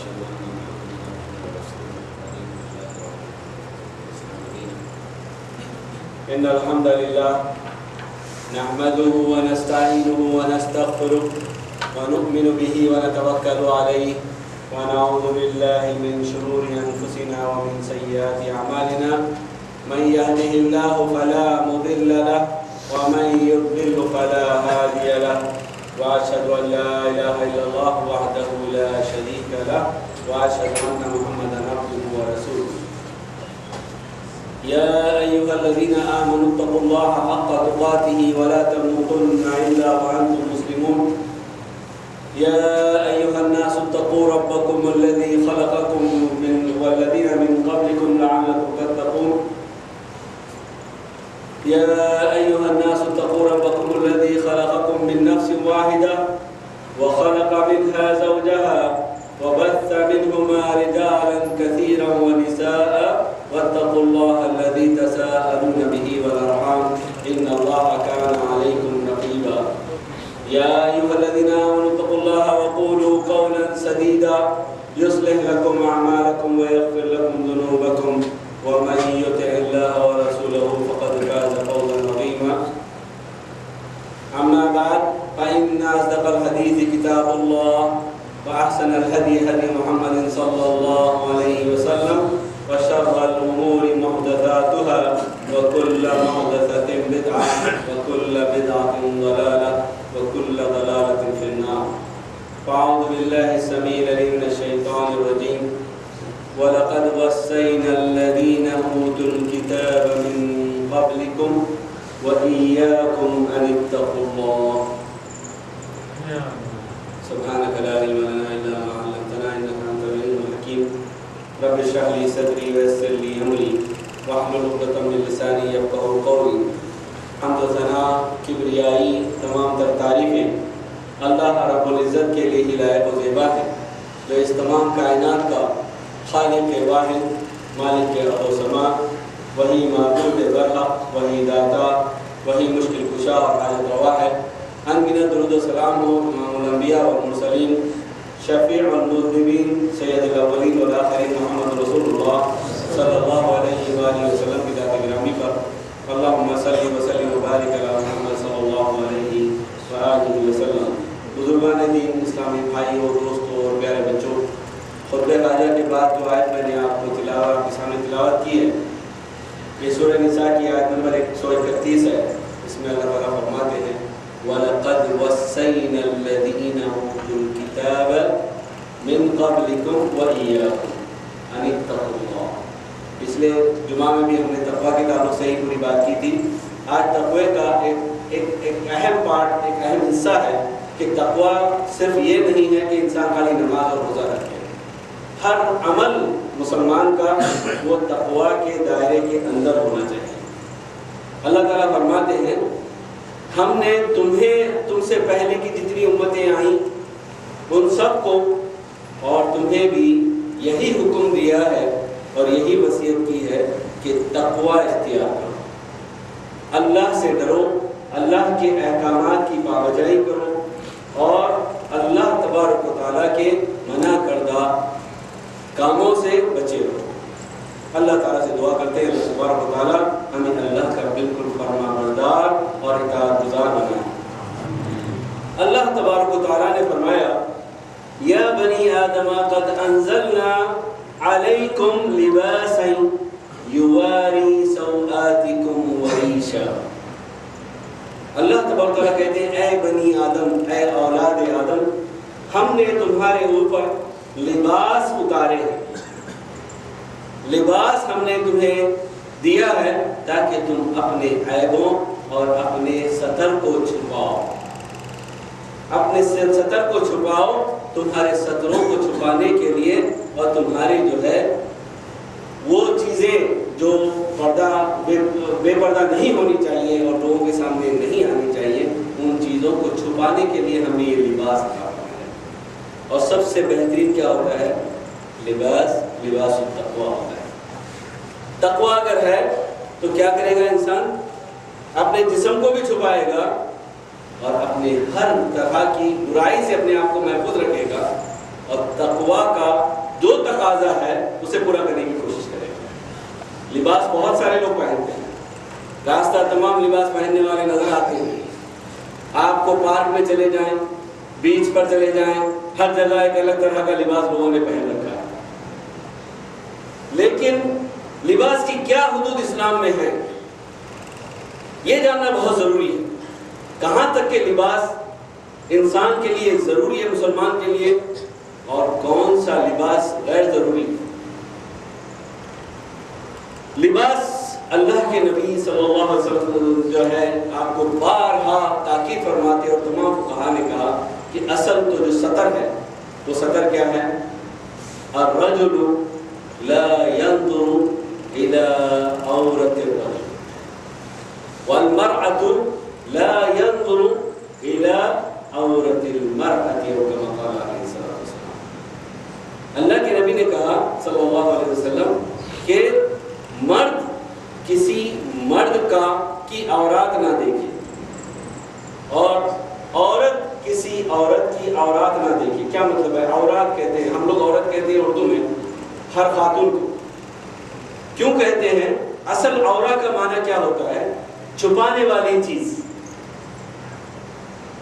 وأشهد أن محمدا عبده ورسوله إن الحمد لله نحمده ونستعينه ونستغفره ونؤمن به ونتوكل عليه ونعوذ بالله من شرور أنفسنا ومن سيئات أعمالنا من يهده الله فلا مضل له ومن يضلل فلا هادي له وأشهد أن لا إله إلا الله وحده لا شريك له وأشهد أن محمدا عبده ورسوله يا أيها الذين آمنوا اتقوا الله حق تقاته ولا تموتن إلا وأنتم مسلمون يا أيها الناس اتقوا ربكم الذي خلقكم والذين من قبلكم لعلكم تتقون يا أيها الناس اتقوا ربكم الذي خلقكم من نفس واحدة وخلق منها زوجها وبث منهما رجالا كثيرا ونساء واتقوا الله الذي تساءلون به والأرحام إن الله كان عليكم رقيبا يا أيها الذين آمنوا اتقوا الله وقولوا قولا سديدا يصلح لكم أعمالكم ويغفر لكم ذنوبكم ومن يطع الله ورسوله فقد فاز فوزا عظيما أما بعد فإن أصدق الحديث كتاب الله وأحسن الهدي هدي محمد صلى الله عليه وسلم وشر الأمور محدثاتها وكل محدثة بدعة وكل بدعة ضلالة وكل ضلالة في النار فأعوذ بالله السميع العليم من الشيطان الرجيم ولقد وصينا الذين أوتوا الكتاب من قبلكم وإياكم أن اتقوا الله سبحانك لا علم لنا إلا ما علمتنا إنك أنت العليم الحكيم رب اشرح لي صدري ويسر لي أمري واحلل عقدة من لساني يفقهوا قولي حمد و ثنا کبریائی تمام تر تعریفیں اللہ رب العزت کے لیے ہی لائق و زیبا ہے جو اس تمام کائنات کا خالق واحد مالک ارض و سما وہی معبود برحق وہی داتا وہی مشکل کشا اور حاجت روا ہے انگنت درود و سلام ہو امام الانبیاء والمرسلین شفیع المذنبین سید الاولین والآخرین محمد رسول اللہ صلی اللہ علیہ وآلہ وسلم کی ذات گرامی پر اللہم صلی وسلم وبارک علی محمد صلی اللہ علیہ وآلہ وسلم بزرگان دین اسلامی بھائی اور دوستوں اور پیارے بچوں خطبہ خواجہ کے بعد جو آیت میں نے آپ کو آپ کے سامنے تلاوت کی ہے یہ سورہ نساء کی آیت نمبر 131 ہے اس میں اللہ تعالیٰ فرماتے ہیں وَلَقَدْ وَصَّيْنَا الَّذِينَ أُوتُوا الْكِتَابَ مِنْ قَبْلِكُمْ وَإِيَّاكُمْ أَنِ اتَّقُوا اللَّهَ پچھلے جمعہ میں بھی ہم نے تقویٰ کے تعلق سے ہی پوری بات کی تھی آج تقوی کا ایک اہم پارٹ ایک اہم حصہ ہے کہ تقویٰ صرف یہ نہیں ہے کہ انسان خالی نماز اور روزہ رکھے ہر عمل مسلمان کا وہ تقویٰ کے دائرے کے اندر ہونا چاہیے اللہ تعالیٰ فرماتے ہیں ہم نے تم سے پہلے کی جتنی امتیں آئیں ان سب کو اور تمہیں بھی یہی حکم دیا ہے اور یہی وصیت کی ہے کہ تقویٰ اختیار کرو اللہ سے ڈرو اللہ کے احکامات کی پابجائی کرو اور اللہ تبارک و تعالیٰ کے منع کردہ کاموں سے بچے رہو اللہ تعالیٰ سے دعا کرتے ہیں اللہ تبارک و تعالیٰ ہمیں اللہ کا بالکل فرما بردار اور اطاعت گزار بنائے اللہ تبارک و تعالیٰ نے فرمایا یا بنی آدم قد انزلنا علیکم لباسا یواری سوآتکم وریشا اللہ تبارک و تعالیٰ کہتے ہیں اے بنی آدم اے اولاد آدم ہم نے تمہارے اوپر لباس اتارے ہیں لباس ہم نے تمہیں دیا ہے تاکہ تم اپنے عیبوں اور اپنے ستر کو چھپاؤ اپنے ستر کو چھپاؤ تمہارے ستروں کو چھپانے کے لیے اور تمہاری جو ہے وہ چیزیں جو بے پردہ نہیں ہونی چاہیے اور لوگوں کے سامنے نہیں آنی چاہیے ان چیزوں کو چھپانے کے لیے ہمیں یہ لباس دیا ہے اور سب سے بہترین کیا ہوتا ہے لباس التقویٰ ہوتا ہے تقویٰ اگر ہے تو کیا کرے گا انسان اپنے جسم کو بھی چھپائے گا اور اپنے ہر طرح کی برائی سے اپنے آپ کو محفوظ رکھے گا اور تقویٰ کا ہے اسے پورا کرنے کی کوشش کرے گا۔ لباس بہت سارے لوگ پہنتے ہیں، راستہ تمام لباس پہننے والے نظر آتے ہیں۔ آپ کو پارک میں چلے جائیں، بیچ پر چلے جائیں، ہر جگہ ایک الگ طرح کا لباس لوگوں نے پہن رکھا ہے۔ لیکن لباس کی کیا حدود اسلام میں ہے یہ جاننا بہت ضروری ہے۔ کہاں تک کہ لباس انسان کے لیے ضروری ہے، مسلمان کے لیے، اور کون سا لباس غیر ضروری ہے۔ لباس اللہ کے نبی صلی اللہ علیہ وسلم جو ہے آپ کو بارہا تاکید فرماتے اور تمام فقہا نے کہا کہ اصل تو جو سطر ہے وہ سطر کیا ہے؟ الرجل لا ينظر الى عورت الرجل والمرأة لا ينظر الى عورت المرأة كما قال علیہ السلام۔ اللہ کے نبی نے کہا صلی اللہ علیہ وسلم کہ مرد کسی مرد کی عورات نہ دیکھے اور عورت کسی عورت کی عورات نہ دیکھے۔ کیا مطلب ہے؟ عورات کہتے ہیں، ہم لوگ عورت کہتے ہیں اردو میں ہر خاتون کو۔ کیوں کہتے ہیں؟ اصل عورت کا معنی کیا ہوتا ہے؟ چھپانے والی چیز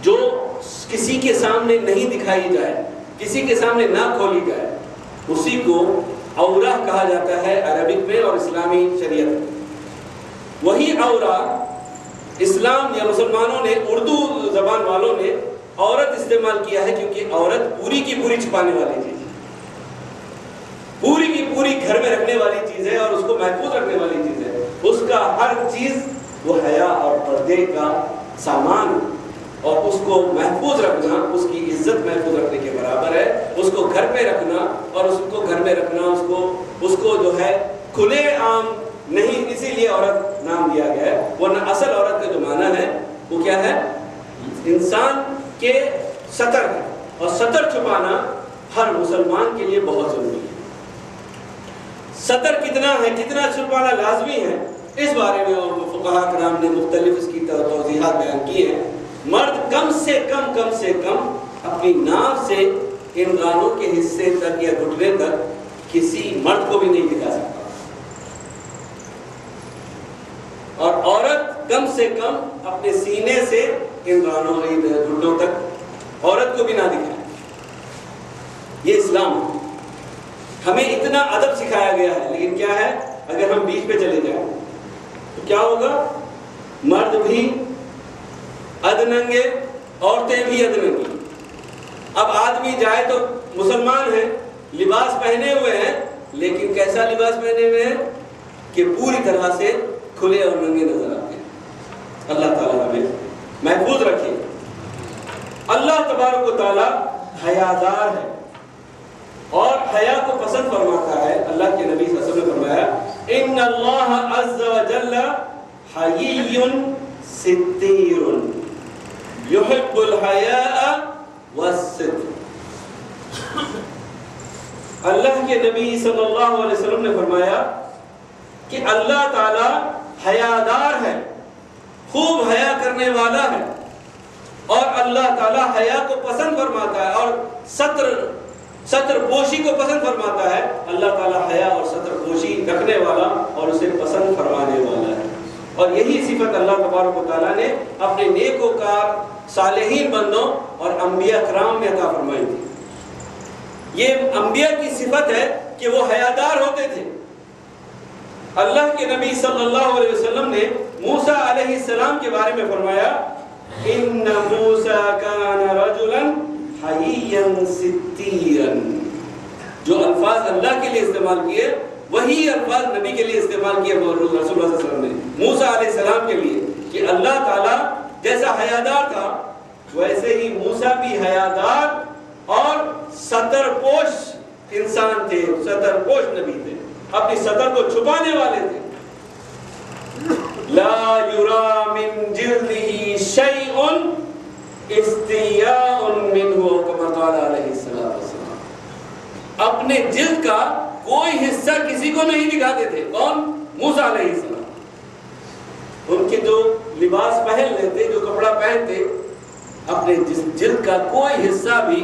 جو کسی کے سامنے نہیں دکھائی جائے، کسی کے سامنے نہ کھولی جائے، اسی کو عورہ کہا جاتا ہے عربک میں اور اسلامی شریعت میں۔ وہی عورہ اسلام یا مسلمانوں نے، اردو زبان والوں نے عورت استعمال کیا ہے کیونکہ عورت پوری کی پوری چھپانے والی چیز ہے، پوری کی پوری گھر میں رکھنے والی چیز ہے اور اس کو محفوظ رکھنے والی چیز ہے۔ اس کا ہر چیز وہ حیا اور پردے کا سامان، اور اس کو محفوظ رکھنا اس کی عزت محفوظ رکھنے کے برابر ہے۔ اس کو گھر پہ رکھنا اور اس کو گھر میں رکھنا اس کو جو ہے کھلے عام نہیں، اسی لیے عورت نام دیا گیا ہے، ورنہ اصل عورت کا جو معنی ہے وہ کیا ہے؟ انسان کے سطر ہے، اور سطر چھپانا ہر مسلمان کے لیے بہت ضروری ہے۔ سطر کتنا ہے، کتنا چھپانا لازمی ہے، اس بارے میں فقہاء کرام نے مختلف اس کی توضیحات بیان کی ہیں۔ مرد کم سے کم اپنی ناف سے ان گانوں کے حصے تک یا گھٹنے تک کسی مرد کو بھی نہیں دکھا سکتا، اور عورت کم سے کم اپنے سینے سے ان گانوں گھٹنوں تک عورت کو بھی نہ دکھائے۔ یہ اسلام ہے، ہمیں اتنا ادب سکھایا گیا ہے، لیکن کیا ہے اگر ہم بیچ پہ چلے جائیں تو کیا ہوگا؟ مرد بھی ادننگے، عورتیں بھی ادننگی۔ اب آدمی جائے تو مسلمان ہیں، لباس پہنے ہوئے ہیں، لیکن کیسا لباس پہنے ہوئے ہیں کہ پوری طرح سے کھلے اور ننگے نظر آتے ہیں۔ اللہ تعالیٰ ہمیں محفوظ رکھے۔ اللہ تبارک و تعالیٰ حیادار ہے اور حیا کو پسند فرماتا ہے۔ اللہ کے نبی صلی اللہ علیہ وسلم نے فرمایا ان اللہ عز وجل حیی ستیر یحب الحیاء والستر۔ اللہ کے نبی صلی اللہ علیہ وسلم نے فرمایا کہ اللہ تعالی حیادار ہے، خوب حیا کرنے والا ہے، اور اللہ تعالی حیا کو پسند فرماتا ہے اور ستر پوشی کو پسند فرماتا ہے۔ اللہ تعالی حیا اور ستر پوشی رکھنے والا اور اسے پسند فرمانے والا ہے، اور یہی صفت اللہ تبارک و تعالیٰ نے اپنے نیکوکار صالحین بندوں اور انبیاء کرام میں عطا فرمائی تھی۔ یہ انبیاء کی صفت ہے کہ وہ حیادار ہوتے تھے۔ اللہ کے نبی صلی اللہ علیہ وسلم نے موسیٰ علیہ السلام کے بارے میں فرمایا ان موسیٰ کان رجلا حییا ستیرا۔ جو الفاظ اللہ کے لیے استعمال کیے وہی الفاظ نبی کے لیے استعمال کیے رسول اللہ صلی اللہ علیہ وسلم نے موسیٰ علیہ السلام کے لیے، کہ اللہ تعالیٰ جیسا حیادار تھا ویسے ہی موسیٰ بھی حیادار اور ستر پوش انسان تھے، ستر پوش نبی تھے، اپنی ستر کو چھپانے والے تھے۔ لا یرا من جلدہ شیء استیاء منہ کما قال علیہ السلام۔ اپنے جلد کا کوئی حصہ کسی کو نہیں دکھاتے تھے۔ کون؟ موسیٰ علیہ السلام۔ ان کے جو لباس پہن لیتے، جو کپڑا پہنتے، اپنے جلد کا کوئی حصہ بھی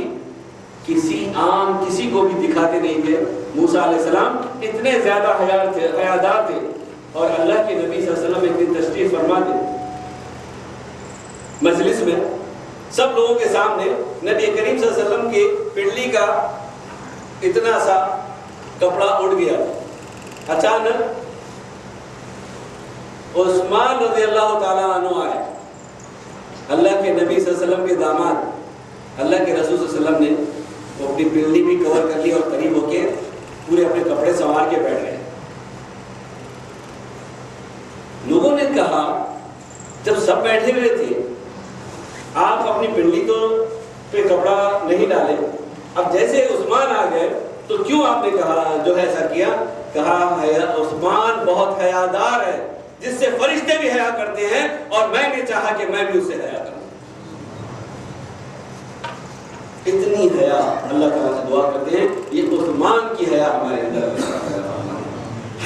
کسی کو بھی دکھاتے نہیں تھے۔ موسیٰ علیہ السلام اتنے زیادہ حیادار تھے، اور اللہ کے نبی صلی اللہ علیہ وسلم ایک دن تشریف فرما تھے مجلس میں، سب لوگوں کے سامنے نبی کریم صلی اللہ علیہ وسلم کی پنڈلی کا اتنا سا کپڑا اڑ گیا۔ اچانک عثمان رضی اللہ تعالیٰ عنہ آئے، اللہ کے نبی صلی اللہ علیہ وسلم کے داماد، اللہ کے رسول صلی اللہ علیہ وسلم نے وہ اپنی پنڈلی بھی کور کر لی اور قریب ہو کے پورے اپنے کپڑے سنوار کے بیٹھ گئے۔ لوگوں نے کہا جب سب بیٹھے ہوئے تھے آپ اپنی پنڈلی تو پہ کپڑا نہیں ڈالے، اب جیسے عثمان آ گئے تو کیوں آپ نے کہا جو ہے ایسا کیا؟ کہا عثمان بہت حیادار ہے، جس سے فرشتے بھی حیا کرتے ہیں، اور میں نے چاہا کہ میں بھی اس سے حیا کروں۔ اتنی حیا اللہ تعالیٰ سے دعا کرتے ہیں، یہ عثمان کی حیا ہمارے اندر۔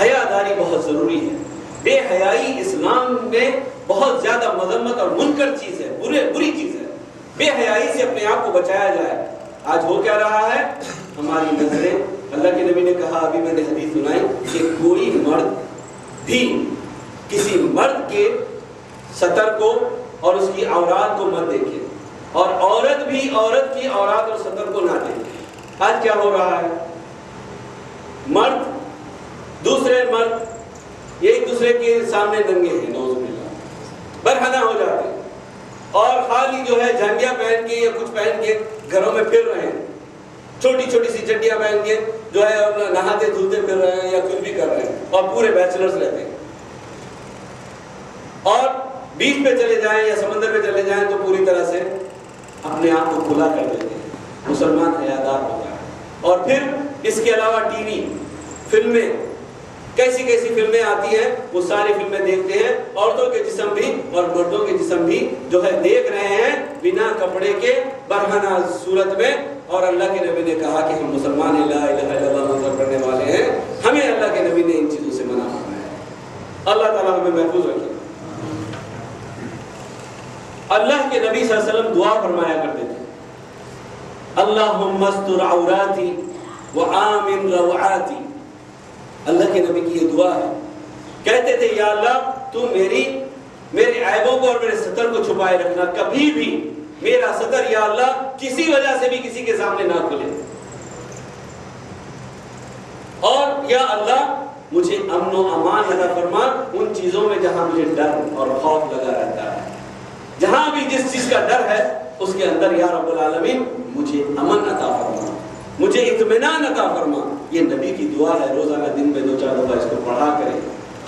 حیاداری بہت ضروری ہے۔ بے حیائی اسلام میں بہت زیادہ مذمت اور منکر چیز ہے، بری چیز ہے۔ بے حیائی سے اپنے آپ کو بچایا جائے۔ آج ہو کیا رہا ہے؟ ہماری نظریں، اللہ کے نبی نے کہا، ابھی میں نے حدیث سنائی کہ کوئی مرد بھی کسی مرد کے سطر کو اور اس کی عورات کو مت دیکھے، اور عورت بھی عورت کی عورات اور سطر کو نہ دیکھے۔ آج کیا ہو رہا ہے؟ مرد دوسرے مرد ایک دوسرے کے سامنے ننگے ہیں، نعوذ باللہ، برہنہ ہو جاتے ہیں، اور خالی جو ہے جھنڈیاں پہن کے یا کچھ پہن کے گھروں میں پھر رہے ہیں، چھوٹی چھوٹی سی چڈیاں پہن کے جو ہے نہاتے دھلتے پھر رہے ہیں یا کچھ بھی کر رہے ہیں، اور پورے بیچلرز رہتے ہیں۔ اور بیچ پہ چلے جائیں یا سمندر پہ چلے جائیں تو پوری طرح سے اپنے آپ کو کھلا کر دیتے ہیں۔ مسلمان حیادار ہوتا ہے۔ اور پھر اس کے علاوہ ٹی وی، فلمیں، کیسی فلمیں آتی ہیں، وہ ساری فلمیں دیکھتے ہیں، عورتوں کے جسم بھی اور مردوں کے جسم بھی جو ہے دیکھ رہے ہیں بنا کپڑے کے، برہنہ صورت میں۔ اور اللہ کے نبی نے کہا کہ ہم مسلمان لا الہ الا اللہ منظر کرنے والے ہیں، ہمیں اللہ کے نبی نے ان چیزوں سے منع فرمایا ہے۔ اللہ تعالیٰ ہمیں محفوظ رکھے۔ اللہ کے نبی صلی اللہ علیہ وسلم دعا فرمایا کرتے تھے، اللہم استر عوراتی وآمن روعاتی۔ اللہ کے نبی کی یہ دعا ہے، کہتے تھے یا اللہ تو میرے عیبوں کو اور میرے ستر کو چھپائے رکھنا، کبھی بھی میرا ستر یا اللہ کسی وجہ سے بھی کسی کے سامنے نہ کھلے، اور یا اللہ مجھے امن و امان عطا فرما ان چیزوں میں جہاں مجھے ڈر اور خوف لگا رہتا ہے۔ جہاں بھی جس چیز کا ڈر ہے اس کے اندر یا رب العالمین مجھے امن عطا فرما، مجھے اطمینان عطا فرما۔ یہ نبی کی دعا ہے، روزانہ دن میں 2-4 دفعہ اس کو پڑھا کریں،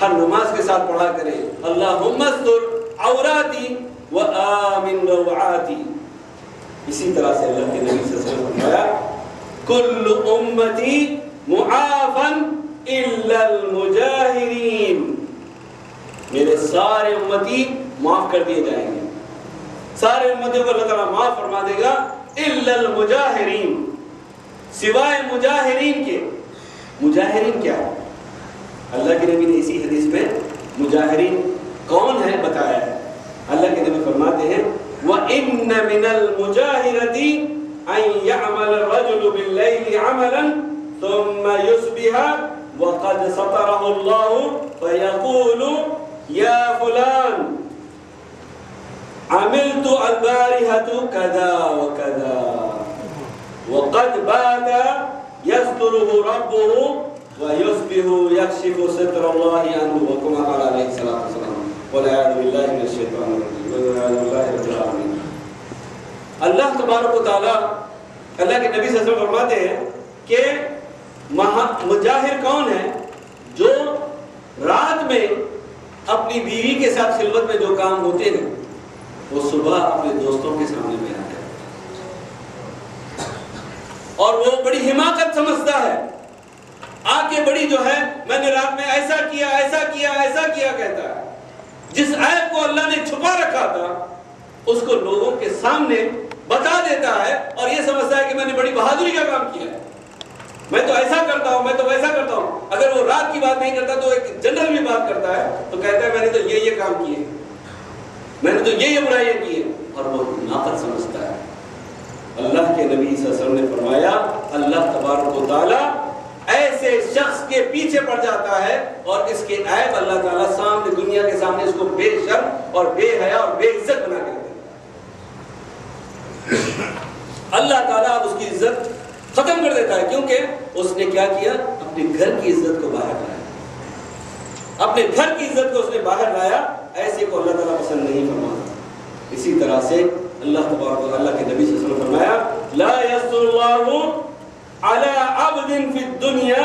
ہر نماز کے ساتھ پڑھا کریں، اللہم استر عوراتی وآمن روعاتی۔ اسی طرح سے اللہ کے نبی صلی اللہ علیہ وسلم نے فرمایا کل امتی معافا الا المجاہرین، میرے سارے امتی معاف کر دیے جائیں گے، سارے امتیوں کو اللہ تعالیٰ معاف فرما دے گا، الا المجاہرین، سوائے مجاہرین کے۔ مجاہرین کیا ہے؟ اللہ کے نبی نے اسی حدیث میں مجاہرین کون ہے بتایا ہے۔ اللہ کے نبی فرماتے ہیں وَإِنَّ مِنَ الْمُجَاهِرَةِ أَن يَعْمَلَ الرَّجُلُ بِاللَّيْلِ عَمَلًا ثُمَّ يُصْبِحَ وَقَدْ سَتَرَهُ اللَّهُ فَيَقُولُ يَا فُلَانُ عَمِلْتُ الْبَارِحَةَ كَذَا وَكَذَا وَقَدْ بَاتَ يَسْتُرُهُ رَبُّهُ وَيُصْبِحُ يَكْشِفُ سِتْرَ اللَّهِ عَنْهُ وَكَمَا قَالَ عَلَيْهِ الصَّلَاةُ وَالسَّلَامُ وَالْعِيَاذُ بِاللَّهِ مِنَ الشَّيْطَانِ الرَّجِيمِ وَالْعِيَاذُ بِاللَّهِ رَبِّ الْعَالَمِينَ۔ اللہ تبارک و تعالیٰ، اللہ کے نبی صلی اللہ علیہ وسلم فرماتے ہیں کہ مجاہر کون ہے؟ جو رات میں اپنی بیوی کے ساتھ خلوت میں جو کام ہوتے ہیں وہ صبح اپنے دوستوں کے سامنے میں آتے ہیں، اور وہ بڑی حماقت سمجھتا ہے، آ کے بڑی جو ہے میں نے رات میں ایسا کیا ایسا کیا ایسا کیا کہتا ہے۔ جس عیب کو اللہ نے چھپا رکھا تھا اس کو لوگوں کے سامنے بتا دیتا ہے، اور یہ سمجھتا ہے کہ میں نے بڑی بہادری کا کام کیا ہے، میں تو ایسا کرتا ہوں، میں تو ویسا کرتا ہوں۔ اگر وہ رات کی بات نہیں کرتا تو ایک جنرل بھی بات کرتا ہے تو کہتا ہے میں نے تو یہ کام کیے، میں نے تو یہ برائیاں کی ہیں، اور وہ ناقص سمجھتا ہے۔ اللہ کے نبی صلی اللہ علیہ وسلم نے فرمایا اللہ تبارک و تعالیٰ ایسے شخص کے پیچھے پڑ جاتا ہے اور اس کے عیب اللہ تعالیٰ سامنے دنیا کے سامنے اس کو بے شرم اور بے حیا اور بے عزت بنا کے دیتا ہے۔ اللہ تعالیٰ اب اس کی عزت ختم کر دیتا ہے، کیونکہ اس نے کیا کیا؟ اپنے گھر کی عزت کو باہر لایا، اپنے گھر کی عزت کو اس نے باہر لایا۔ ایسے کو اللہ تعالیٰ پسند نہیں فرماتا۔ اسی طرح سے اللہ تبارک و تعالیٰ کے نبی صلی اللہ علیہ وسلم نے فرمایا لا یستر اللہ علی عبد فی الدنیا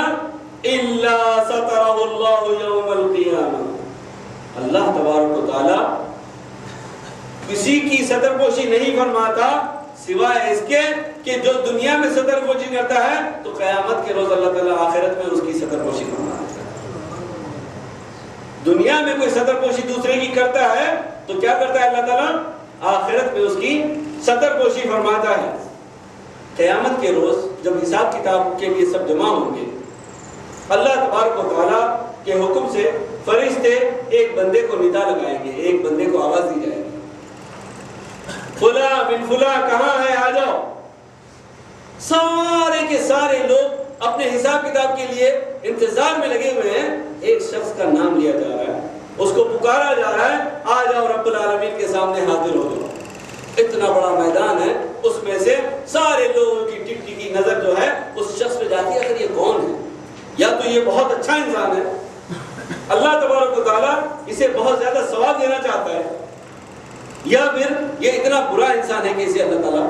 الا سترہ اللہ یوم القیامہ۔ اللہ تبارک و تعالیٰ کسی کی ستر پوشی نہیں فرماتا سوائے اس کے کہ جو دنیا میں ستر پوشی کرتا ہے تو قیامت کے روز اللہ تعالیٰ آخرت میں اس کی ستر پوشی فرماتا ہے۔ دنیا میں کوئی ستر پوشی دوسرے کی کرتا ہے تو کیا کرتا ہے اللہ تعالیٰ؟ آخرت میں اس کی ستر پوشی فرماتا ہے۔ قیامت کے روز جب حساب کتاب کے لیے سب جمع ہوں گے، اللہ تبارک و تعالیٰ کے حکم سے فرشتے ایک بندے کو ندا لگائیں گے، ایک بندے کو آواز دی جائے گی، فلاں بن فلاں کہاں ہے؟ آ جاؤ۔ سارے کے سارے لوگ اپنے حساب کتاب کے لیے انتظار میں لگے ہوئے ہیں۔ ایک شخص کا نام لیا جا رہا ہے، اس کو پکارا جا رہا ہے، آ جاؤ رب العالمین کے سامنے حاضر ہو جاؤ۔ اتنا بڑا میدان ہے، اس میں سے سارے لوگوں کی ٹک ٹکی نظر جو ہے اس شخص پہ جاتی ہے، اگر یہ کون ہے؟ یا تو یہ بہت اچھا انسان ہے، اللہ تبارک و تعالیٰ اسے بہت زیادہ ثواب دینا چاہتا ہے، یا پھر یہ اتنا برا انسان ہے کہ اسے اللہ تعالیٰ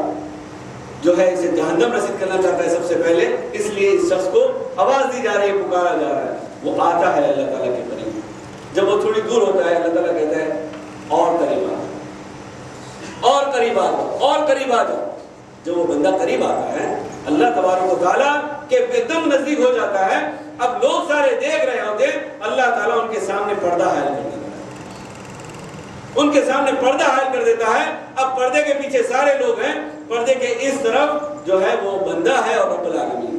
جو ہے اسے جہنم رسید کرنا چاہتا ہے سب سے پہلے، اس لیے اس شخص کو آواز دی جا رہی ہے، پکارا جا رہا ہے۔ وہ آتا ہے اللہ تعالیٰ کے قریب، جب وہ تھوڑی دور ہوتا ہے اللہ تعالیٰ کہتا ہے اور قریب آ جاؤ، اور قریب آ جاؤ، اور قریب آ جاؤ۔ جب وہ بندہ قریب آتا ہے اللہ تبارک و تعالیٰ کے ایک دم نزدیک ہو جاتا ہے، اب لوگ سارے دیکھ رہے ہوتے ہیں، اللہ تعالیٰ ان کے سامنے پردہ حائل کر دیتا ہے، ان کے سامنے پردہ حائل کر دیتا ہے۔ اب پردے کے پیچھے سارے لوگ ہیں، پردے کے اس طرف جو ہے وہ بندہ ہے اور رب العالمین۔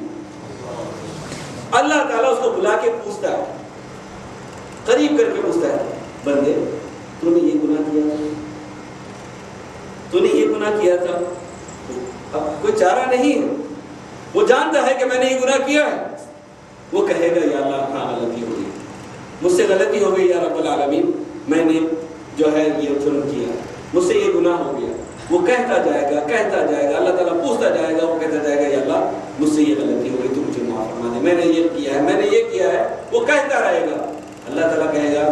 اللہ تعالیٰ اس کو بلا کے پوچھتا ہے، قریب کر کے پوچھتا ہے، بندے تو نے یہ گناہ کیا تھا، تو نے یہ گناہ کیا تھا؟ اب کوئی چارہ نہیں ہے، وہ جانتا ہے کہ میں نے یہ گناہ کیا ہے۔ وہ کہے گا یا اللہ ہاں غلطی ہو گئی، مجھ سے غلطی ہو گئی یا رب العالمین، میں نے جو ہے یہ ظلم کیا، مجھ سے یہ گناہ ہو گیا۔ وہ کہتا جائے گا، کہتا جائے گا، اللہ تعالیٰ پوچھتا جائے گا، وہ کہتا جائے گا یا اللہ مجھ سے یہ غلطی ہو گئی، تو مجھے معاف فرما دے، میں نے یہ کیا ہے، میں نے یہ کیا ہے۔ وہ کہتا رہے گا، اللہ تعالیٰ کہے گا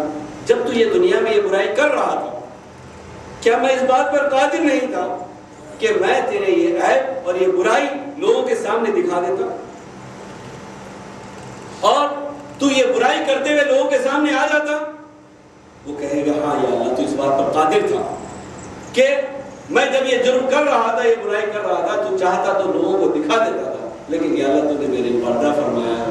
جب تو یہ دنیا میں یہ برائی کر رہا تھا کیا میں اس بات پر قادر نہیں تھا کہ میں تیرے یہ عیب اور یہ برائی لوگوں کے سامنے دکھا دیتا، اور تو یہ برائی کرتے ہوئے لوگوں کے سامنے آ جاتا؟ وہ کہے گا ہاں یا اللہ تو اس بات پر قادر تھا کہ میں جب یہ جرم کر رہا تھا، یہ برائی کر رہا تھا، تو چاہتا تو لوگوں کو دکھا دیتا تھا، لیکن یا اللہ تو نے میرے پردہ فرمایا،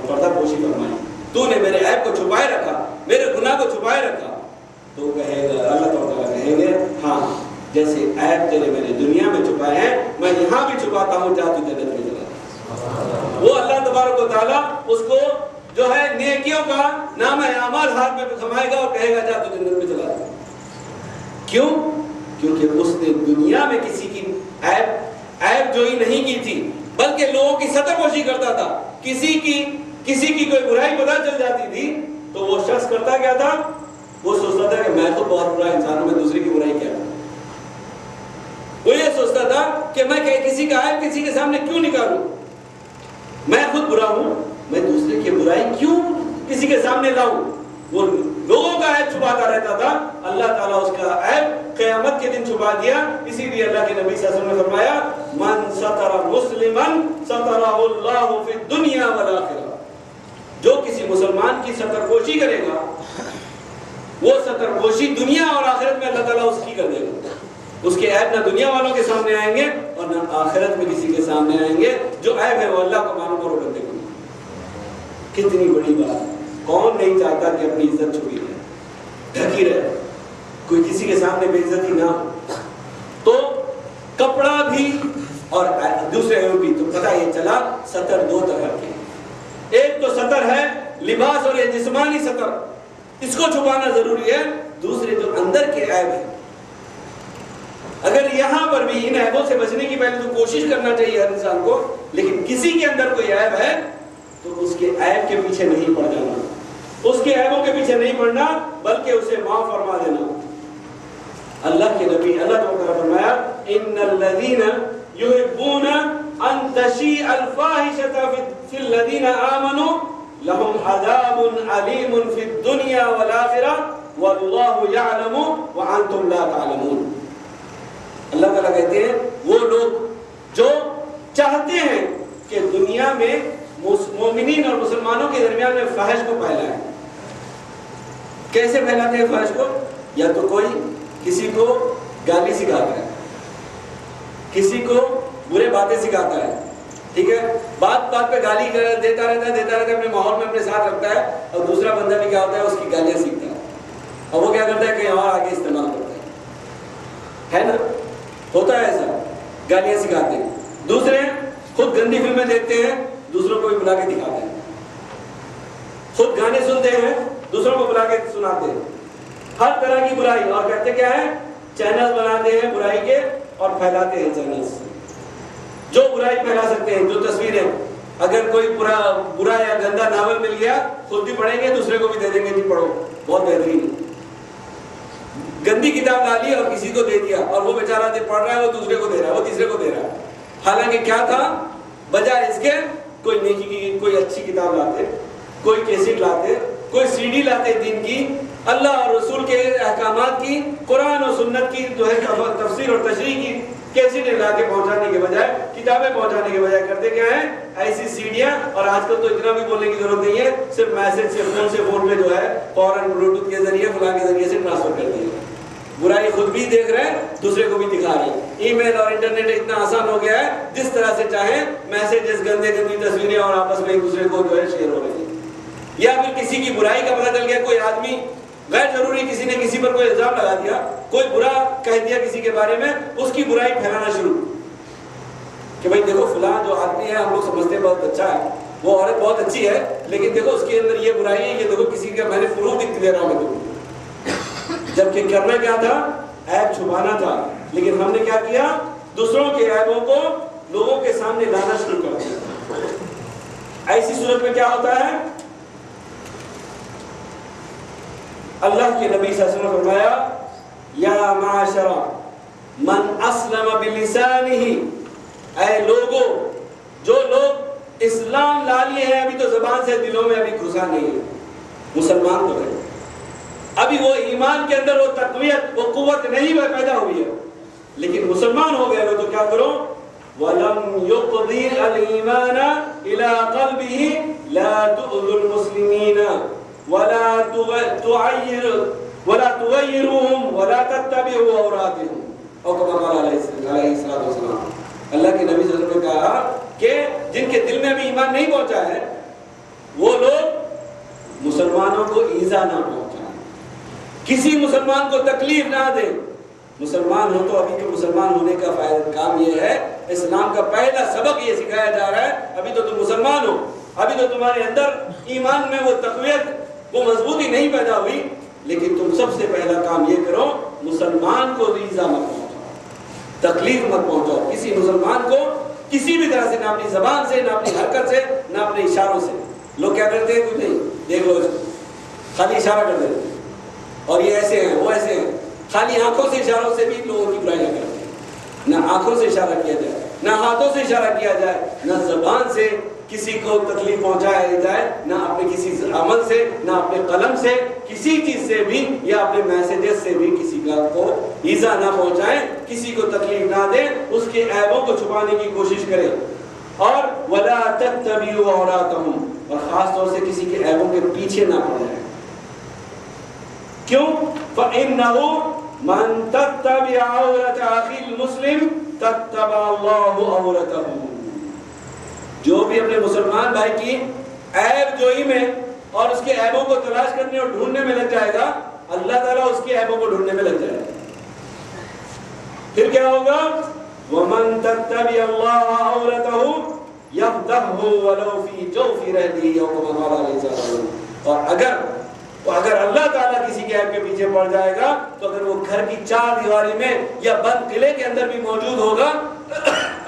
پردہ پوشی فرمائی، تو نے میرے عیب کو چھپائے رکھا، میرے گناہ کو چھپائے رکھا۔ تو وہ کہے گا، اللہ تعالیٰ کہیں گے ہاں جیسے عیب تیرے میں نے دنیا میں چھپائے ہیں میں یہاں بھی چھپاتا ہوں، جا تو جنت میں چلا۔ وہ اللہ تبارک و تعالیٰ اس کو جو ہے نیکیوں کا نام اعمال ہاتھ میں تھمائے گا اور کہے گا جا تو جنت میں چلا جا۔ کیوں؟ کیونکہ اس نے دنیا میں کسی کی عیب جوئی نہیں کی تھی، بلکہ لوگوں کی ستر پوشی کرتا تھا۔ کسی کی کوئی برائی پتہ چل جاتی تھی تو وہ شخص کرتا کیا تھا؟ وہ سوچتا تھا کہ میں تو بہت برا انسان ہوں، میں دوسرے کی برائی کیا کروں۔ وہ یہ سوچتا تھا کہ میں کسی کا عیب کسی کے سامنے کیوں نکالوں، میں خود برا ہوں، میں دوسرے کی برائی کیوں کسی کے سامنے لاؤں۔ وہ لوگوں کا عیب چھپاتا رہتا تھا، اللہ تعالیٰ اس کا عیب قیامت کے دن چھپا دیا۔ اسی لیے اللہ کے نبی صلی اللہ علیہ وسلم نے فرمایا من ستر مسلما سترہ اللہ فی الدنیا والآخرہ، جو کسی مسلمان کی ستر پوشی کرے گا وہ ستر پوشی دنیا اور آخرت میں اللہ تعالیٰ اس کی کر دے گا۔ اس کے عیب نہ دنیا والوں کے سامنے آئیں گے اور نہ آخرت میں کسی کے سامنے آئیں گے۔ جو عیب ہے وہ اللہ کو معلوم اور بندے کو۔ کتنی بڑی بات، کون نہیں چاہتا کہ اپنی عزت چھپی رہے، ڈھکی رہے، کوئی کسی کے سامنے بے عزتی نہ ہو۔ تو کپڑا بھی اور دوسرے بھی تو پتہ یہ چلا ستر دو طرح کے، ایک تو ستر ہے لباس اور یہ جسمانی ستر، اس کو چھپانا ضروری ہے۔ دوسرے جو اندر کے عیب ہے اگر یہاں پر بھی ان عیبوں سے بچنے کی پہلے تو کوشش کرنا چاہیے ہر انسان کو، لیکن کسی کے اندر کوئی عیب ہے تو اس کے عیب کے پیچھے نہیں پڑ جانا، اس کے عیبوں کے پیچھے نہیں پڑنا، بلکہ اسے معاف فرما دینا۔ اللہ کے نبی اللہ تعالیٰ نے فرمایا ان الذین یحبون ان تشیع الفاحشۃ فی الذین آمنوا لهم عذاب علیم فی الدنیا والآخرہ واللہ یعلم وانتم لا تعلمون۔ اللہ تعالیٰ کہتے ہیں وہ لوگ جو چاہتے ہیں کہ دنیا میں مومنین اور مسلمانوں کے درمیان میں فحش کو پھیلائیں۔ کیسے پھیلاتے ہیں فحش کو؟ یا تو کوئی کسی کو گالی سکھاتا ہے، کسی کو برے باتیں سکھاتا ہے، ٹھیک ہے، بات بات پہ گالی دیتا رہتا ہے اپنے ماحول میں اپنے ساتھ رکھتا ہے، اور دوسرا بندہ بھی کیا ہوتا ہے اس کی گالیاں سیکھتا ہے اور وہ کیا کرتا ہے کہیں اور آگے استعمال کرتا ہے نا، ہوتا ہے ایسا، گالیاں سکھاتے ہیں۔ دوسرے خود گندی فلمیں دیکھتے ہیں، دوسروں کو بھی بلا کے دکھاتے ہیں، خود گانے سنتے ہیں، دوسروں کو بلا کے سناتے ہیں، ہر طرح کی برائی، اور کہتے کیا ہے چینل بناتے ہیں برائی کے اور پھیلاتے ہیں چینل، جو برائی پھیلا سکتے ہیں، جو تصویریں، اگر کوئی برا یا گندا ناول مل گیا خود بھی پڑھیں گے، دوسرے کو بھی دے دیں گے جی پڑھو بہت بہترین، گندی کتاب لا لی اور کسی کو دے دیا اور وہ بیچارہ پڑھ رہا ہے، وہ دوسرے کو دے رہا ہے، وہ تیسرے کو دے رہا ہے، حالانکہ کیا تھا بجائے اس کے کوئی نیکی کی کوئی اچھی کتاب لاتے، کوئی کیسٹ لاتے، کوئی سی ڈی لاتے دین کی، اللہ اور رسول کے احکامات کی، قرآن و سنت کی جو ہے تفسیر اور تشریح کی کیسٹیں لا کے پہنچانے کے بجائے، کتابیں پہنچانے کے بجائے کرتے کیا ہیں ایسی سیڈیاں، اور آج کل تو اتنا بھی بولنے کی ضرورت نہیں ہے، صرف میسج سے فون پہ جو ہے فوراً بلوٹوتھ کے ذریعے فلاں کے ذریعے سے ٹرانسفر کر دیا، برائی خود بھی دیکھ رہے ہیں دوسرے کو بھی دکھا رہے ہیں۔ ای میل اور انٹرنیٹ اتنا آسان ہو گیا ہے، جس طرح سے چاہیں میسیجز گندی تصویریں اور آپس میں ایک دوسرے کو جو ہے شیئر ہو رہی ہیں، یا پھر کسی کی برائی کا پتہ چل گیا، کوئی آدمی غیر ضروری کسی نے کسی پر کوئی الزام لگا دیا، کوئی برا کہہ دیا کسی کے بارے میں، اس کی برائی پھیلانا شروع کہ بھائی دیکھو فلاں جو آدمی ہے ہم لوگ سمجھتے ہیں بہت اچھا ہے، وہ عورت بہت اچھی ہے، لیکن دیکھو اس کے اندر یہ برائی ہے، یہ دیکھو کسی کا میں نے فروغ دے رہا ہوں میں تمہیں، جبکہ کرنا کیا تھا عیب چھپانا تھا، لیکن ہم نے کیا کیا دوسروں کے عیبوں کو لوگوں کے سامنے لانا شروع کر دیا۔ ایسی صورت میں کیا ہوتا ہے اللہ کے نبی صلی اللہ علیہ وسلم نے فرمایا یا معاشر من اسلم بلسانہ، اے لوگوں جو لوگ اسلام لا لیے ہیں ابھی تو زبان سے دلوں میں ابھی گھسا نہیں ہے، مسلمان تو ہے، ابھی وہ ایمان کے اندر وہ تقویت وہ قوت نہیں پیدا ہوئی ہے، لیکن مسلمان ہو گئے ہو تو کیا کرو وَلَمْ يُقْضِي الْإِيمَانَ إِلَىٰ قَلْبِهِ لَا تُؤْذُوا الْمُسْلِمِينَ وَلَا تُغَيِّرُوهُمْ وَلَا تَتَّبِعُوا عَوْرَاتِهُمْ، اور کما قال علیہ السلام، اللہ کے نبی صلی اللہ علیہ وسلم نے کہا کہ جن کے دل میں ابھی ایمان نہیں پہنچا ہے وہ لوگ مسلمانوں کو ایذا نہ پہنچائیں، کسی مسلمان کو تکلیف نہ دیں، مسلمان ہو تو ابھی تو مسلمان ہونے کا کام یہ ہے، اسلام کا پہلا سبق یہ سکھایا جا رہا ہے، ابھی تو تم مسلمان ہو، ابھی تو تمہارے اندر ایمان میں وہ تقویت وہ مضبوطی نہیں پیدا ہوئی، لیکن تم سب سے پہلا کام یہ کرو مسلمان کو ایذا مت پہنچاؤ، تکلیف مت پہنچاؤ کسی مسلمان کو کسی بھی طرح سے، نہ اپنی زبان سے، نہ اپنی حرکت سے، نہ اپنے اشاروں سے۔ لوگ کیا کرتے ہیں کچھ نہیں، دیکھ لو اس کو خالی اشارہ کر دیتے ہیں، اور یہ ایسے ہیں وہ ایسے ہیں، خالی آنکھوں سے اشاروں سے بھی لوگوں کی برائیاں کرتے ہیں، نہ آنکھوں سے اشارہ کیا جائے، نہ ہاتھوں سے اشارہ کیا جائے، نہ زبان سے کسی کو تکلیف پہنچایا جائے، نہ اپنے کسی عمل سے، نہ اپنے قلم سے، کسی چیز سے بھی، یا اپنے میسیجز سے بھی کسی کو ایذا نہ پہنچائیں، کسی کو تکلیف نہ دیں، اس کے عیبوں کو چھپانے کی کوشش کریں، اور وَلَا تَتَّبِعُوا عَوْرَاتَهُمْ، اور خاص طور سے کسی کے عیبوں کے پیچھے نہ پڑ جائیں۔ کیوں؟ فَإِنَّهُ مَن تَتَّبِعَ عَوْرَةَ أَخِي الْمُسْلِمِ تَتَّبَعَ اللَّهُ عَوْرَتَهُ، جو بھی اپنے مسلمان بھائی کی عیب جوئی میں اور اس کے عیبوں کو تلاش کرنے اور ڈھونڈنے میں لگ جائے گا، اللہ تعالیٰ اس کے عیبوں کو ڈھونڈنے میں لگ جائے گا۔ پھر کیا ہوگا وَمَن تَتَّبِعَ اللَّهَ عَوْرَتَهُ يَفْضَحْهُ وَلَوْ فِي جَوْفِ رَحْلِهِ، اور اگر تو اگر اللہ تعالیٰ کسی کے عیب کے پیچھے پڑ جائے گا تو اگر وہ گھر کی چار دیواری میں یا بند قلعے کے اندر بھی موجود ہوگا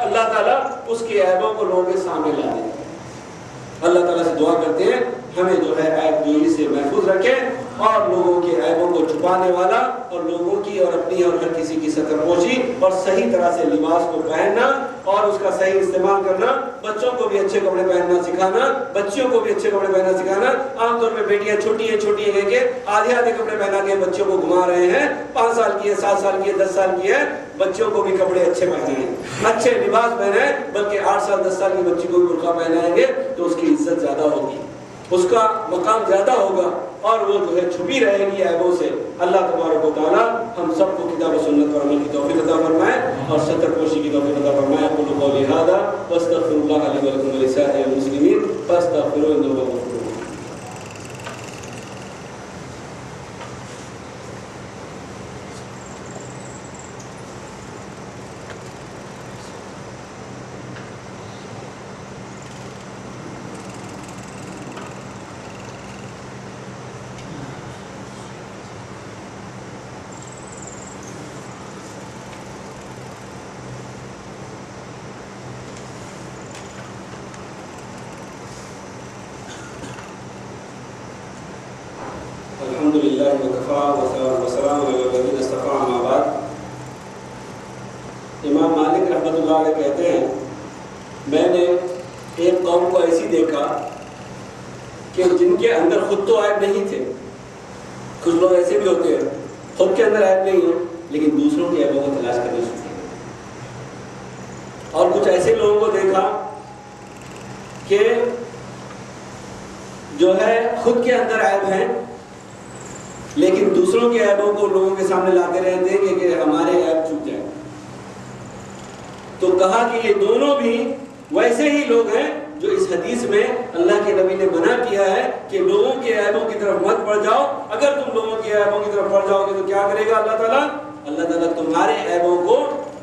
اللہ تعالیٰ اس کے عیبوں کو لوگوں کے سامنے لا دے گا۔ اللہ تعالیٰ سے دعا کرتے ہیں ہمیں جو ہے عیب جوئی سے محفوظ رکھے اور لوگوں کے عیبوں کو چھپانے والا اور لوگوں کی اور اپنی اور ہر کسی کی ستر پوشی اور صحیح طرح سے لباس کو پہننا اور اس کا صحیح استعمال کرنا، بچوں کو بھی اچھے کپڑے پہننا سکھانا، بچیوں کو بھی اچھے کپڑے پہننا سکھانا۔ عام طور پہ بیٹیاں چھوٹی ہیں کہہ کے آدھے کپڑے پہنا کے بچوں کو گھما رہے ہیں، 5 سال کی ہے، 7 سال کی ہے، 10 سال کی ہے، بچوں کو بھی کپڑے اچھے پہنائیں، اچھے لباس پہنائیں، بلکہ 8 سال 10 سال کی بچی کو بھی برقع پہنائیں گے تو اس کی عزت زیادہ ہوگی، اس کا مقام زیادہ ہوگا اور وہ جو ہے چھپی رہے گی عیبوں سے۔ اللہ تبارک و تعالیٰ ہم سب کو کتاب و سنت پر عمل کی توفیق عطا فرمائے اور ستر پوشی کی توفیق عطا فرمائے۔ اقول قولی ھذا واستغفر اللہ لی ولکم ولسائر المسلمین فاستغفروہ انہ ھو الغفور الرحیم۔ الحمدللہ وکفی وسلام علی الذین اصطفی اما بعد۔ امام مالک رحمۃ اللہ علیہ کہتے ہیں میں نے ایک قوم کو ایسی دیکھا کہ جن کے اندر خود تو عیب نہیں تھے، کچھ لوگ ایسے بھی ہوتے ہیں خود کے اندر عیب نہیں ہے لیکن دوسروں کے عیبوں کو تلاش کرنے شروع کیا، اور کچھ ایسے لوگوں کو دیکھا کہ جو ہے خود کے اندر عیب ہیں لیکن دوسروں کے عیبوں کو لوگوں کے سامنے لاتے رہتے ہیں کہ ہمارے عیب چھپ جائے۔ تو کہا کہ یہ دونوں بھی ویسے ہی لوگ ہیں جو اس حدیث میں اللہ کے نبی نے منع کیا ہے کہ لوگوں کے عیبوں کی طرف مت پڑ جاؤ۔ اگر تم لوگوں کے عیبوں کی طرف پڑ جاؤ گے تو کیا کرے گا اللہ تعالیٰ؟ اللہ تعالیٰ تمہارے عیبوں کو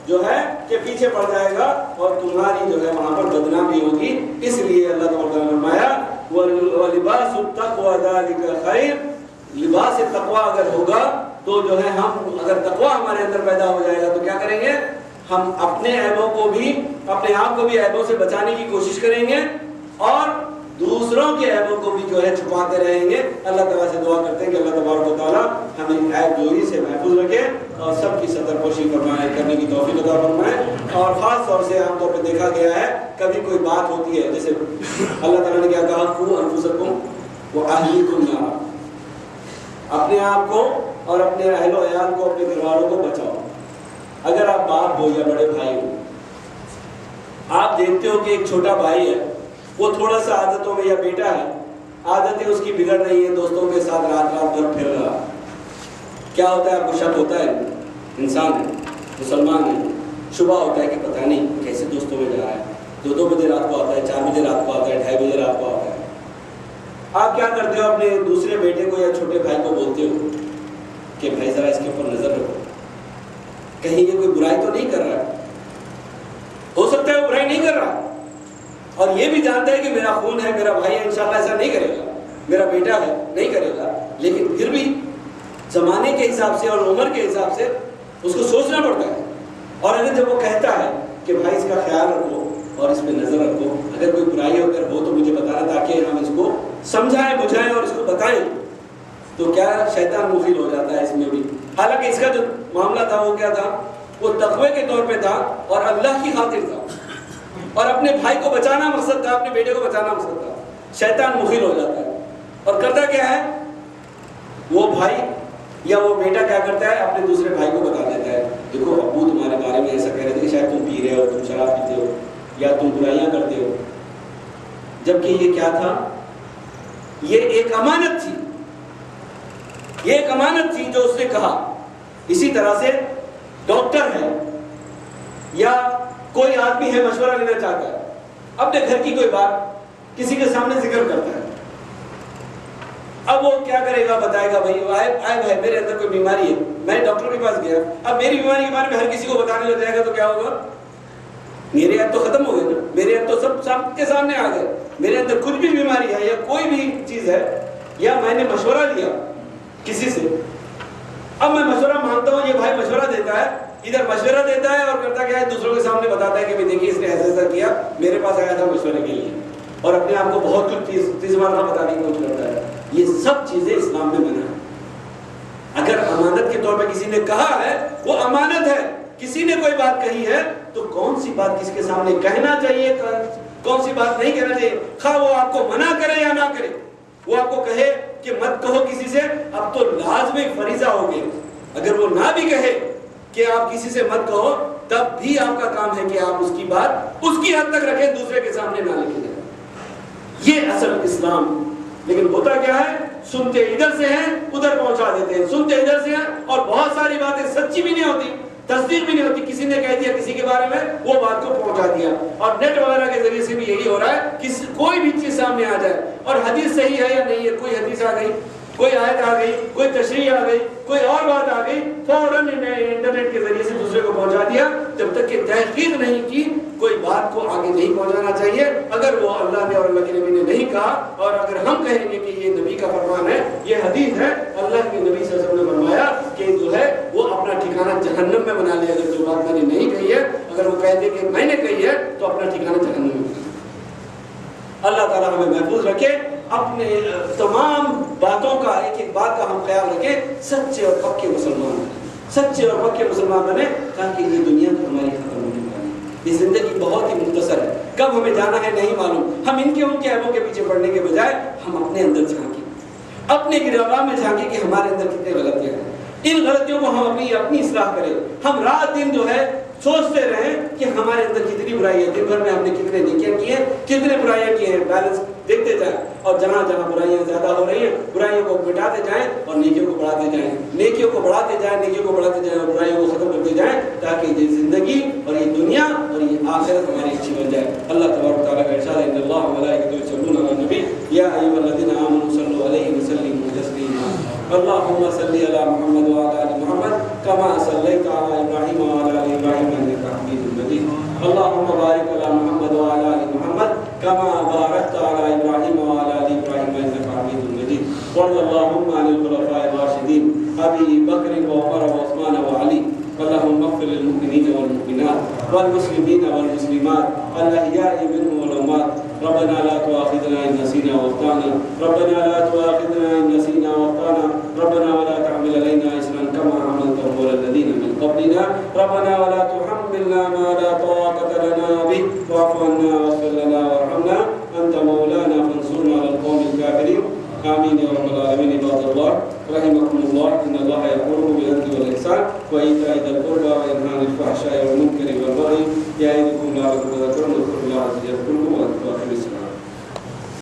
جو ہے کہ پیچھے پڑ جائے گا اور تمہاری جو ہے وہاں پر بدنامی ہوگی۔ اس لیے اللہ تعالیٰ نے فرمایا وَلِبَاسُ التَّقْوَى ذَلِكَ خَيْرٌ، لباس تقویٰ اگر ہوگا تو جو ہے ہم اگر تقویٰ ہمارے اندر پیدا ہو جائے گا تو کیا کریں گے؟ ہم اپنے عیبوں کو بھی اپنے آپ کو بھی عیبوں سے بچانے کی کوشش کریں گے اور دوسروں کے عیبوں کو بھی جو ہے چھپاتے رہیں گے۔ اللہ تعالیٰ سے دعا کرتے ہیں کہ اللہ تبارک و تعالیٰ ہمیں عیب جوئی سے محفوظ رکھے اور سب کی ستر پوشی فرمائے کرنے کی توفیق عطا فرمائے۔ اور خاص طور سے عام طور پہ دیکھا گیا ہے کبھی کوئی بات ہوتی ہے، جیسے اللہ تعالیٰ نے کیا کہا قُوا أَنفُسَكُمْ وَأَهْلِيكُمْ نَارًا، اپنے آپ کو اور اپنے اہل و عیال کو اپنے گھر والوں کو بچاؤ۔ اگر آپ باپ ہو یا بڑے بھائی ہو، آپ دیکھتے ہو کہ ایک چھوٹا بھائی ہے، وہ تھوڑا سا عادتوں میں یا بیٹا ہے، عادتیں اس کی بگڑ رہی ہیں، دوستوں کے ساتھ رات بھر پھر رہا، کیا ہوتا ہے؟ آپ کو شک ہوتا ہے، انسان ہے، مسلمان ہے، شبہ ہوتا ہے کہ پتہ نہیں کیسے دوستوں میں جا رہا ہے، 2 بجے رات کو آتا ہے، 4 بجے رات کو آتا ہے، 2:30 بجے رات کو آتا ہے۔ آپ کیا کرتے ہو؟ اپنے دوسرے بیٹے کو یا چھوٹے بھائی کو بولتے ہو کہ بھائی ذرا اس کے اوپر نظر رکھو، کہیں یہ کوئی برائی تو نہیں کر رہا ہے، ہو سکتا ہے وہ برائی نہیں کر رہا اور یہ بھی جانتا ہے کہ میرا خون ہے، میرا بھائی ہے، انشاءاللہ ایسا نہیں کرے گا، میرا بیٹا ہے نہیں کرے گا، لیکن پھر بھی زمانے کے حساب سے اور عمر کے حساب سے اس کو سوچنا پڑتا ہے۔ اور اگر جب وہ کہتا ہے کہ بھائی اس کا خیال رکھو اور اس پہ نظر رکھو، اگر کوئی برائی اگر ہو تو مجھے بتانا تاکہ ہم اس کو سمجھائیں بجھائیں اور اس کو بتائیں، تو کیا شیطان مخیل ہو جاتا ہے اس میں بھی۔ حالانکہ اس کا جو معاملہ تھا وہ کیا تھا؟ وہ تقوی کے طور پہ تھا اور اللہ کی خاطر تھا اور اپنے بھائی کو بچانا مقصد تھا، اپنے بیٹے کو بچانا مقصد تھا۔ شیطان مخیل ہو جاتا ہے اور کرتا کیا ہے؟ وہ بھائی یا وہ بیٹا کیا کرتا ہے؟ اپنے دوسرے بھائی کو بتا دیتا ہے، دیکھو ابو تمہارے بارے میں ایسا کہہ رہے تھے کہ شاید تم پی رہے ہو، تم شراب پیتے ہو یا تم برائیاں کرتے ہو، جبکہ یہ کیا تھا؟ یہ ایک امانت تھی، یہ ایک امانت تھی جو اس نے کہا۔ اسی طرح سے ڈاکٹر ہے یا کوئی آدمی ہے مشورہ لینا چاہتا ہے، اپنے گھر کی کوئی بات کسی کے سامنے ذکر کرتا ہے، اب وہ کیا کرے گا؟ بتائے گا بھائی عیب ہے، میرے اندر کوئی بیماری ہے، میں ڈاکٹر کے پاس گیا، اب میری بیماری کے بارے میں ہر کسی کو بتانے لگ جائے گا تو کیا ہوگا؟ میرے عیب تو ختم ہو گئے نا، میرے عیب تو سب کے سامنے آ گئے، میرے اندر کچھ بھی بیماری ہے یا کوئی بھی چیز ہے یا میں نے مشورہ لیا کسی سے، اب میں مشورہ مانتا ہوں، یہ بھائی مشورہ دیتا ہے، ادھر مشورہ دیتا ہے اور کرتا کیا ہے، دوسروں کے سامنے بتاتا ہے کہ دیکھیے اس نے ایسا کیا، میرے پاس آیا تھا مشورے کے لیے، اور اپنے آپ کو بہت کچھ تیز مارنا بتانے کی کوشش کرتا ہے. یہ سب چیزیں اسلام میں منع ہے. اگر امانت کے طور پہ کسی نے کہا ہے وہ امانت ہے، کسی نے کوئی بات کہی ہے تو کون سی بات کس کے سامنے کہنا چاہیے، کون سی بات نہیں کہنا چاہیے، خواہ وہ آپ کو منع کرے یا نہ کرے. وہ آپ کو کہے کہ مت کہو کسی سے، اب تو لازمی فریضہ ہو گیا. اگر وہ نہ بھی کہے کہ آپ کسی سے مت کہو، تب بھی آپ کا کام ہے کہ آپ اس کی بات اس کی حد تک رکھیں، دوسرے کے سامنے نہ لکھیں. یہ اصل اسلام. لیکن ہوتا کیا ہے، سنتے ادھر سے ہیں ادھر پہنچا دیتے ہیں، سنتے ادھر سے ہیں، اور بہت ساری باتیں سچی بھی نہیں ہوتی، تصدیق بھی نہیں ہوتی. کسی نے کہہ دیا کسی کے بارے میں، وہ بات کو پہنچا دیا. اور نیٹ وغیرہ کے ذریعے سے بھی یہی ہو رہا ہے کہ کوئی بھی چیز سامنے آ جائے، اور حدیث صحیح ہے یا نہیں ہے، کوئی حدیث آ گئی، کوئی آیت آ گئی، کوئی تشریح آ گئی، کوئی اور بات آ گئی، فوراً انٹرنیٹ کے ذریعے سے دوسرے کو پہنچا دیا. جب تک کہ تحقیق نہیں کی، کوئی بات کو آگے نہیں پہنچانا چاہیے. اگر وہ اللہ نے اور اللہ کے نبی نے نہیں کہا، اور اگر ہم کہیں گے کہ یہ نبی کا فرمان ہے، یہ حدیث ہے، اللہ کے نبی صلی اللہ علیہ وسلم نے فرمایا کہ جو ہے وہ اپنا ٹھکانہ جہنم میں بنا لے. اگر جو بات میں نے نہیں کہی ہے، اگر وہ کہہ دے کہ میں نے کہی ہے، تو اپنا ٹھکانہ جہنم میں. اللہ تعالیٰ ہمیں محفوظ رکھے. اپنے تمام باتوں کا ایک ایک بات کا ہم خیال رکھیں. سچے اور پکے مسلمان بنیں، سچے اور پکے مسلمان بنیں، تاکہ یہ دنیا ہماری ختم ہونے والی ہے. یہ زندگی بہت ہی مختصر ہے، کب ہمیں جانا ہے نہیں معلوم. ہم ان کے عیبوں کے پیچھے پڑنے کے بجائے ہم اپنے اندر جھانکیں، اپنے گرہوار میں جھانکیں کہ ہمارے اندر کتنے غلطیاں ہیں. ان غلطیوں کو ہم اپنی اصلاح کریں. ہم رات دن جو ہے سوچتے رہیں کہ ہمارے اندر کتنی برائی ہے، دن بھر میں ہم نے کتنے نیکیاں کی ہیں، کتنے برائیاں کی ہیں. بیلنس دیکھتے جائیں، اور جہاں جہاں برائیاں زیادہ ہو رہی ہیں، برائیوں کو مٹاتے جائیں اور نیکیوں کو بڑھاتے جائیں، نیکیوں کو بڑھاتے جائیں، نیکیوں کو بڑھاتے جائیں، اور برائیوں کو ختم کرتے جائیں، تاکہ یہ زندگی اور یہ دنیا اور یہ آخرت ہماری اچھی بن جائے. اللہ تبارک و تعالیٰ کا ارشاد ہے، ان اللہ وملائکتہ یصلون علی النبی یا ایھا الذین آمنوا صلوا علیہ وسلموا تسلیما. اللهم صل على محمد وعلى ال محمد كما صليت على ابراهيم وعلى ال ابراهيم انك حميد مجيد. اللهم بارك على محمد وعلى ال محمد كما باركت على ابراهيم وعلى ال ابراهيم انك حميد مجيد. وارض اللهم عن الخلفاء الراشدين ابي بكر وعمر وعثمان وعلي. اللهم اغفر للمؤمنين والمؤمنات والمسلمين والمسلمات الاحياء منهم والاموات. ربنا لا تؤاخذنا ان نسينا واخطانا، ربنا لا تؤاخذنا ان نسينا واخطانا، ربنا ولا تحمل علينا إصرا كما حملته على الذين من قبلنا، ربنا ولا تحملنا ما لا طاقة لنا به، واعف عنا واغفر لنا وارحمنا، أنت مولانا فانصرنا على القوم الكافرين. آمين يا رب العالمين. عباد الله رحمكم الله، إن الله يأمركم بالعدل والإحسان وإيتاء ذي القربى وينهى عن الفحشاء والمنكر والبغي يعظكم لعلكم تذكرون. اذكروا الله يذكركم